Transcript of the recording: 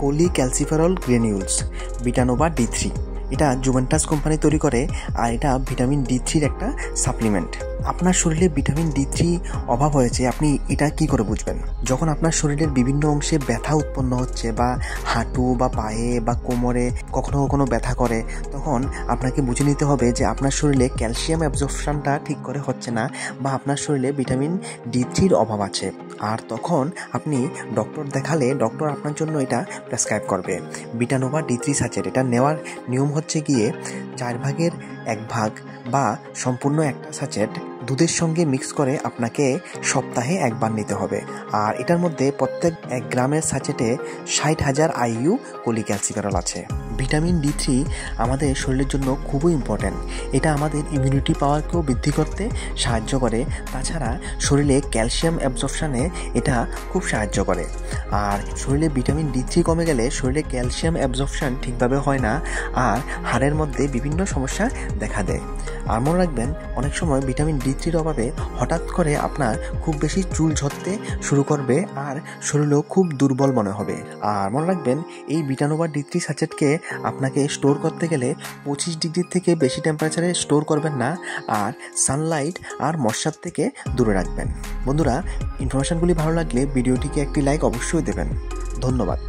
কোলিক্যালসিফেরল গ্রেনিউলস ভিটানোভা D3। এটা Juventus company তৈরি করে, আর এটা ভিটামিন D3-র একটা সাপ্লিমেন্ট। আপনার শরীরে ভিটামিন D3 অভাব হয়েছে, আপনি এটা কি করে বুঝবেন? যখন আপনার শরীরের বিভিন্ন অংশে ব্যথা উৎপন্ন হচ্ছে, বা হাঁটু বা পায়ে বা কোমরে কখনো কখনো ব্যথা করে, তখন আপনাকে বুঝে নিতে হবে যে আপনার শরীরে ক্যালসিয়াম অ্যাবজর্পশনটা ঠিক করে হচ্ছে না, বা আপনার শরীরে ভিটামিন D3-র অভাব আছে। আর তখন আপনি ডক্টর দেখালে ডক্টর আপনার জন্য এটা প্রেসক্রাইব করবে ভিটানোভা D3 সাচেট। এটা নেওয়ার নিয়ম হচ্ছে গিয়ে 1/4 ভাগ বা সম্পূর্ণ একটা সাচেট দুধের সঙ্গে মিক্স করে আপনাকে সপ্তাহে একবার নিতে হবে। আর এটার মধ্যে প্রত্যেক 1 গ্রামের সাচেটে 60,000 IU কোলিক্যালসিফেরল আছে। ভিটামিন D3 আমাদের শরীরের জন্য খুবই ইম্পর্ট্যান্ট। এটা আমাদের ইমিউনিটি পাওয়ারকেও বৃদ্ধি করতে সাহায্য করে। তাছাড়া শরীরে ক্যালসিয়াম অ্যাবজর্পশনে এটা খুব সাহায্য করে। আর শরীরে ভিটামিন D3 কমে গেলে শরীরে ক্যালসিয়াম অ্যাবজর্পশন ঠিকভাবে হয় না, আর হাড়ের মধ্যে বিভিন্ন সমস্যা দেখা দেয়। আর মনে রাখবেন, অনেক সময় ভিটামিন D3-র অভাবে হঠাৎ করে আপনার খুব বেশি চুল ঝরতে শুরু করবে, আর শরীরেও খুব দুর্বল মনে হবে। আর মনে রাখবেন, এই ভিটানোভা D3 সাচেটকে আপনাকে স্টোর করতে গেলে 25 ডিগ্রি থেকে বেশি টেম্পারেচারে স্টোর করবেন না, আর সানলাইট আর মশার থেকে দূরে রাখবেন। বন্ধুরা, ইনফরমেশনগুলি ভালো লাগলে ভিডিওটিকে একটি লাইক অবশ্যই দেবেন। ধন্যবাদ।